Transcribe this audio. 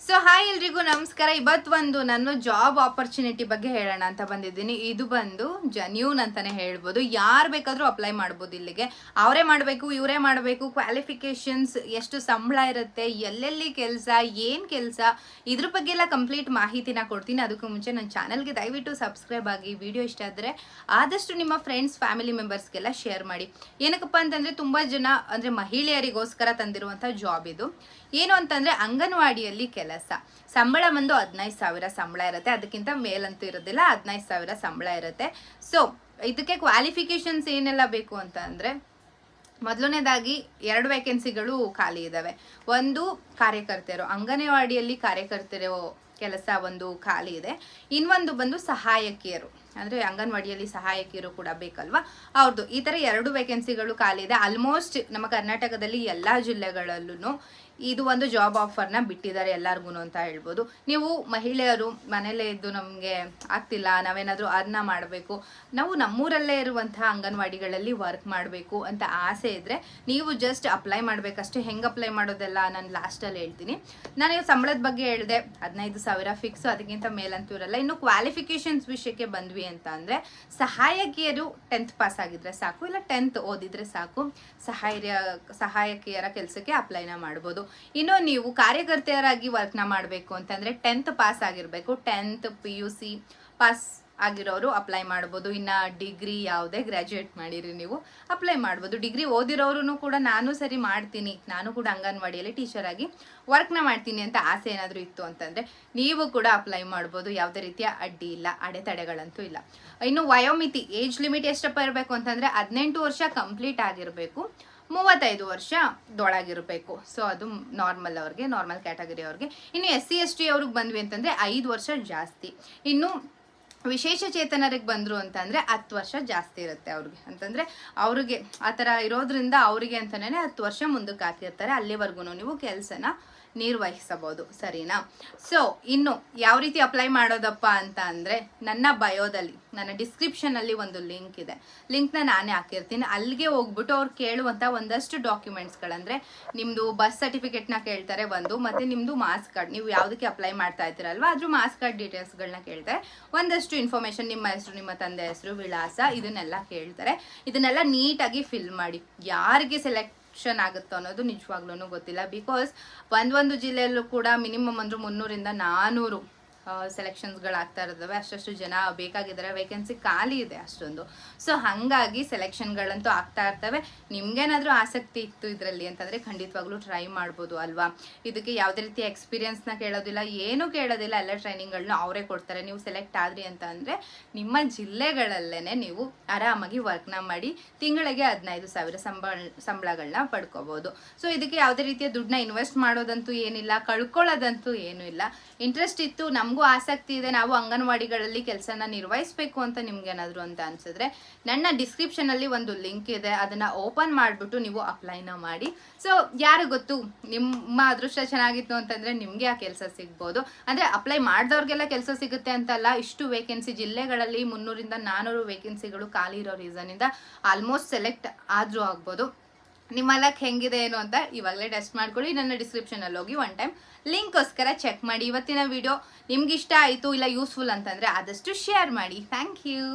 So hi ಎಲ್ರಿಗೂ ನಮಸ್ಕಾರ. ಇವತ್ತು ಒಂದು ನಾನು ಜಾಬ್ ಆಪರ್ಚುನಿಟಿ ಬಗ್ಗೆ ಹೇಳೋಣ ಅಂತ ಬಂದಿದ್ದೀನಿ. ಇದು ಬಂದು ಜನ್ಯೂನ್ ಅಂತಾನೆ ಹೇಳ್ಬೋದು. ಯಾರು ಬೇಕಾದರೂ ಅಪ್ಲೈ ಮಾಡ್ಬೋದು. ಇಲ್ಲಿಗೆ ಅವರೇ ಮಾಡಬೇಕು, ಇವರೇ ಮಾಡಬೇಕು, ಕ್ವಾಲಿಫಿಕೇಶನ್ಸ್, ಎಷ್ಟು ಸಂಬಳ ಇರುತ್ತೆ, ಎಲ್ಲೆಲ್ಲಿ ಕೆಲಸ, ಏನು ಕೆಲಸ, ಇದ್ರ ಬಗ್ಗೆ ಎಲ್ಲ ಕಂಪ್ಲೀಟ್ ಮಾಹಿತಿನ ಕೊಡ್ತೀನಿ. ಅದಕ್ಕೂ ಮುಂಚೆ ನನ್ನ ಚಾನಲ್ಗೆ ದಯವಿಟ್ಟು ಸಬ್ಸ್ಕ್ರೈಬ್ ಆಗಿ. ವಿಡಿಯೋ ಇಷ್ಟ ಆದರೆ ಆದಷ್ಟು ನಿಮ್ಮ ಫ್ರೆಂಡ್ಸ್, ಫ್ಯಾಮಿಲಿ ಮೆಂಬರ್ಸ್ಗೆಲ್ಲ ಶೇರ್ ಮಾಡಿ. ಏನಕ್ಕಪ್ಪ ಅಂತಂದರೆ ತುಂಬ ಜನ ಅಂದರೆ ಮಹಿಳೆಯರಿಗೋಸ್ಕರ ತಂದಿರುವಂಥ ಜಾಬ್ ಇದು. ಏನು ಅಂತಂದರೆ ಅಂಗನವಾಡಿಯಲ್ಲಿ ಕೆಲಸ. ಸಂಬಳ ಬಂದು 15,000 ಸಂಬಳ ಇರುತ್ತೆ. ಅದಕ್ಕಿಂತ ಮೇಲಂತೂ ಇರೋದಿಲ್ಲ, 15,000 ಸಂಬಳ ಇರುತ್ತೆ. ಸೊ ಇದಕ್ಕೆ ಕ್ವಾಲಿಫಿಕೇಶನ್ಸ್ ಏನೆಲ್ಲ ಬೇಕು ಅಂತ ಅಂದರೆ, ಮೊದಲನೇದಾಗಿ 2 ವೇಕೆನ್ಸಿಗಳು ಖಾಲಿ ಇದ್ದಾವೆ. ಒಂದು ಕಾರ್ಯಕರ್ತೆಯರು, ಅಂಗನವಾಡಿಯಲ್ಲಿ ಕಾರ್ಯಕರ್ತೆಯರು ಕೆಲಸ ಒಂದು ಖಾಲಿ ಇದೆ. ಇನ್ನೊಂದು ಬಂದು ಸಹಾಯಕಿಯರು, ಅಂದರೆ ಅಂಗನವಾಡಿಯಲ್ಲಿ ಸಹಾಯಕಿಯರು ಕೂಡ ಬೇಕಲ್ವಾ, ಅವ್ರದ್ದು. ಈ ಥರ 2 ವೇಕೆನ್ಸಿಗಳು ಖಾಲಿ ಇದೆ. ಆಲ್ಮೋಸ್ಟ್ ನಮ್ಮ ಕರ್ನಾಟಕದಲ್ಲಿ ಎಲ್ಲ ಜಿಲ್ಲೆಗಳಲ್ಲೂ ಇದು ಒಂದು ಜಾಬ್ ಆಫರ್ನ ಬಿಟ್ಟಿದ್ದಾರೆ ಎಲ್ಲರಿಗೂ ಅಂತ ಹೇಳ್ಬೋದು. ನೀವು ಮಹಿಳೆಯರು ಮನೆಯಲ್ಲೇ ಇದ್ದು ನಮಗೆ ಆಗ್ತಿಲ್ಲ, ನಾವೇನಾದರೂ ಅರ್ನ ಮಾಡಬೇಕು, ನಾವು ನಮ್ಮೂರಲ್ಲೇ ಇರುವಂತಹ ಅಂಗನವಾಡಿಗಳಲ್ಲಿ ವರ್ಕ್ ಮಾಡಬೇಕು ಅಂತ ಆಸೆ ಇದ್ದರೆ ನೀವು ಜಸ್ಟ್ ಅಪ್ಲೈ ಮಾಡಬೇಕಷ್ಟೇ. ಹೆಂಗೆ ಅಪ್ಲೈ ಮಾಡೋದೆಲ್ಲ ನಾನು ಲಾಸ್ಟಲ್ಲಿ ಹೇಳ್ತೀನಿ. ನಾನು ಸಂಬಳದ ಬಗ್ಗೆ ಹೇಳಿದೆ, 15,000 ಫಿಕ್ಸು, ಅದಕ್ಕಿಂತ ಮೇಲಂತೂ ಇರಲ್ಲ. ಇನ್ನು ಕ್ವಾಲಿಫಿಕೇಷನ್ಸ್ ವಿಷಯಕ್ಕೆ ಬಂದ್ವಿ ಅಂತ ಅಂದರೆ, ಸಹಾಯಕಿಯರು 10th ಪಾಸ್ ಆಗಿದ್ರೆ ಸಾಕು, ಇಲ್ಲ 10th ಓದಿದ್ರೆ ಸಾಕು, ಸಹಾಯಕಿಯರ ಕೆಲಸಕ್ಕೆ ಅಪ್ಲೈನ ಮಾಡ್ಬೋದು. ಇನ್ನು ನೀವು ಕಾರ್ಯಕರ್ತೆಯರಾಗಿ ವರ್ಕ್ನ ಮಾಡಬೇಕು ಅಂತಂದರೆ 10th ಪಾಸ್ ಆಗಿರಬೇಕು. 10th PUC ಪಾಸ್ ಆಗಿರೋರು ಅಪ್ಲೈ ಮಾಡ್ಬೋದು. ಇನ್ನು ಡಿಗ್ರಿ ಯಾವುದೇ ಗ್ರ್ಯಾಜುಯೇಟ್ ಮಾಡಿರಿ ನೀವು ಅಪ್ಲೈ ಮಾಡ್ಬೋದು. ಡಿಗ್ರಿ ಓದಿರೋರು ಕೂಡ ನಾನು ಸರಿ ಮಾಡ್ತೀನಿ, ನಾನು ಕೂಡ ಅಂಗನವಾಡಿಯಲ್ಲಿ ಟೀಚರ್ ಆಗಿ ವರ್ಕ್ನ ಮಾಡ್ತೀನಿ ಅಂತ ಆಸೆ ಏನಾದರೂ ಇತ್ತು ಅಂತಂದರೆ ನೀವು ಕೂಡ ಅಪ್ಲೈ ಮಾಡ್ಬೋದು. ಯಾವುದೇ ರೀತಿಯ ಅಡ್ಡಿ ಇಲ್ಲ, ಅಡೆತಡೆಗಳಂತೂ ಇಲ್ಲ. ಇನ್ನು ವಯೋಮಿತಿ, ಏಜ್ ಲಿಮಿಟ್ ಎಷ್ಟಪ್ಪ ಇರಬೇಕು ಅಂತಂದರೆ 18 ವರ್ಷ ಕಂಪ್ಲೀಟ್ ಆಗಿರಬೇಕು, 35 ವರ್ಷದೊಳಗಿರಬೇಕು. ಸೊ ಅದು ನಾರ್ಮಲ್ ಅವ್ರಿಗೆ, ನಾರ್ಮಲ್ ಕ್ಯಾಟಗರಿ ಅವ್ರಿಗೆ. ಇನ್ನು SC ST ಅವ್ರಿಗೆ ಬಂದ್ವಿ ಅಂತಂದರೆ 5 ವರ್ಷ ಜಾಸ್ತಿ. ಇನ್ನು ವಿಶೇಷ ಚೇತನರಿಗೆ ಬಂದರು ಅಂತಂದರೆ 10 ವರ್ಷ ಜಾಸ್ತಿ ಇರುತ್ತೆ ಅವ್ರಿಗೆ. ಅಂತಂದರೆ ಅವ್ರಿಗೆ ಆ ಥರ ಇರೋದ್ರಿಂದ ಅವರಿಗೆ ಅಂತಲೇ 10 ವರ್ಷ ಮುಂದಕ್ಕೆ ಹಾಕಿರ್ತಾರೆ. ಅಲ್ಲಿವರೆಗೂ ನೀವು ಕೆಲಸನ ನಿರ್ವಹಿಸಬಹುದು, ಸರಿನಾ? ಸೊ ಇನ್ನು ಯಾವ ರೀತಿ ಅಪ್ಲೈ ಮಾಡೋದಪ್ಪ ಅಂತ ಅಂದರೆ, ನನ್ನ ಬಯೋದಲ್ಲಿ, ನನ್ನ ಡಿಸ್ಕ್ರಿಪ್ಷನಲ್ಲಿ ಒಂದು ಲಿಂಕ್ ಇದೆ. ಲಿಂಕ್ನ ನಾನೇ ಹಾಕಿರ್ತೀನಿ. ಅಲ್ಲಿಗೆ ಹೋಗ್ಬಿಟ್ಟು ಅವ್ರು ಕೇಳುವಂಥ ಒಂದಷ್ಟು ಡಾಕ್ಯುಮೆಂಟ್ಸ್ಗಳಂದರೆ, ನಿಮ್ಮದು ಬಸ್ ಸರ್ಟಿಫಿಕೇಟ್ನ ಕೇಳ್ತಾರೆ ಒಂದು, ಮತ್ತು ನಿಮ್ಮದು ಮಾಸ್ ಕಾರ್ಡ್, ನೀವು ಯಾವುದಕ್ಕೆ ಅಪ್ಲೈ ಮಾಡ್ತಾ ಇದ್ದೀರಲ್ವ ಅದ್ರ ಮಾಸ್ ಕಾರ್ಡ್ ಡೀಟೇಲ್ಸ್ಗಳನ್ನ ಕೇಳ್ತಾರೆ. ಒಂದಷ್ಟು ಇನ್ಫಾರ್ಮೇಷನ್, ನಿಮ್ಮ ಹೆಸರು, ನಿಮ್ಮ ತಂದೆ ಹೆಸರು, ವಿಳಾಸ, ಇದನ್ನೆಲ್ಲ ಕೇಳ್ತಾರೆ. ಇದನ್ನೆಲ್ಲ ನೀಟಾಗಿ ಫಿಲ್ ಮಾಡಿ. ಯಾರಿಗೆ ಆಗುತ್ತೋ ಅನ್ನೋದು ನಿಜವಾಗ್ಲೂ ಗೊತ್ತಿಲ್ಲ. ಬಿಕಾಸ್ ಒಂದೊಂದು ಜಿಲ್ಲೆಯಲ್ಲೂ ಕೂಡ ಮಿನಿಮಮ್ ಅಂದ್ರೆ 300ರಿಂದ 400 ಸೆಲೆಕ್ಷನ್ಸ್ಗಳಾಗ್ತಾ ಇರ್ತವೆ. ಅಷ್ಟು ಜನ ಬೇಕಾಗಿದ್ದಾರೆ, ವೇಕೆನ್ಸಿ ಖಾಲಿ ಇದೆ ಅಷ್ಟೊಂದು. ಸೊ ಹಾಗಾಗಿ ಸೆಲೆಕ್ಷನ್ಗಳಂತೂ ಆಗ್ತಾ ಇರ್ತವೆ. ನಿಮ್ಗೇನಾದರೂ ಆಸಕ್ತಿ ಇತ್ತು ಇದರಲ್ಲಿ ಅಂತಂದರೆ ಖಂಡಿತವಾಗ್ಲೂ ಟ್ರೈ ಮಾಡ್ಬೋದು ಅಲ್ವಾ. ಇದಕ್ಕೆ ಯಾವುದೇ ರೀತಿ ಎಕ್ಸ್ಪೀರಿಯನ್ಸ್ನ ಕೇಳೋದಿಲ್ಲ, ಏನೂ ಕೇಳೋದಿಲ್ಲ. ಎಲ್ಲ ಟ್ರೈನಿಂಗ್ಗಳನ್ನ ಅವರೇ ಕೊಡ್ತಾರೆ. ನೀವು ಸೆಲೆಕ್ಟ್ ಆದ್ರಿ ಅಂತ ಅಂದರೆ ನಿಮ್ಮ ಜಿಲ್ಲೆಗಳಲ್ಲೇ ನೀವು ಆರಾಮಾಗಿ ವರ್ಕ್ನ ಮಾಡಿ ತಿಂಗಳಿಗೆ 15,000 ಸಂಬಳಗಳನ್ನ ಪಡ್ಕೋಬೋದು. ಸೊ ಇದಕ್ಕೆ ಯಾವುದೇ ರೀತಿಯ ದುಡ್ಡನ್ನ ಇನ್ವೆಸ್ಟ್ ಮಾಡೋದಂತೂ ಏನಿಲ್ಲ, ಕಳ್ಕೊಳ್ಳೋದಂತೂ ಏನೂ ಇಲ್ಲ. ಇಂಟ್ರೆಸ್ಟ್ ಇತ್ತು, ನಮಗೂ ಆಸಕ್ತಿ ಇದೆ, ನಾವು ಅಂಗನವಾಡಿಗಳಲ್ಲಿ ಕೆಲಸನ ನಿರ್ವಹಿಸಬೇಕು ಅಂತ ನಿಮ್ಗೇನಾದರೂ ಅಂತ ಅನ್ಸಿದ್ರೆ, ನನ್ನ ಡಿಸ್ಕ್ರಿಪ್ಷನಲ್ಲಿ ಒಂದು ಲಿಂಕ್ ಇದೆ, ಅದನ್ನು ಓಪನ್ ಮಾಡಿಬಿಟ್ಟು ನೀವು ಅಪ್ಲೈನ ಮಾಡಿ. ಸೊ ಯಾರು ಗೊತ್ತು, ನಿಮ್ಮ ಅದೃಷ್ಟ ಚೆನ್ನಾಗಿತ್ತು ಅಂತಂದರೆ ನಿಮಗೆ ಆ ಕೆಲಸ ಸಿಗ್ಬೋದು. ಅಂದರೆ ಅಪ್ಲೈ ಮಾಡಿದವ್ರಿಗೆಲ್ಲ ಕೆಲಸ ಸಿಗುತ್ತೆ ಅಂತಲ್ಲ, ಇಷ್ಟು ವೇಕೆನ್ಸಿ ಜಿಲ್ಲೆಗಳಲ್ಲಿ 300ರಿಂದ 400 ವೇಕೆನ್ಸಿಗಳು ಖಾಲಿ ಇರೋ ರೀಸನಿಂದ ಆಲ್ಮೋಸ್ಟ್ ಸೆಲೆಕ್ಟ್ ಆದರೂ ಆಗ್ಬೋದು. ನಿಮ್ಮ ಲಕ್ ಹೆಂಗಿದೆ ಏನು ಅಂತ ಇವಾಗಲೇ ಟೆಸ್ಟ್ ಮಾಡ್ಕೊಳ್ಳಿ. ನನ್ನ ಡಿಸ್ಕ್ರಿಪ್ಷನಲ್ಲಿ ಹೋಗಿ ಒನ್ ಟೈಮ್ ಲಿಂಕ್ಗೋಸ್ಕರ ಚೆಕ್ ಮಾಡಿ. ಇವತ್ತಿನ ವಿಡಿಯೋ ನಿಮ್ಗೆ ಇಷ್ಟ ಆಯಿತು ಇಲ್ಲ ಯೂಸ್ಫುಲ್ ಅಂತಂದರೆ ಆದಷ್ಟು ಶೇರ್ ಮಾಡಿ. Thank you.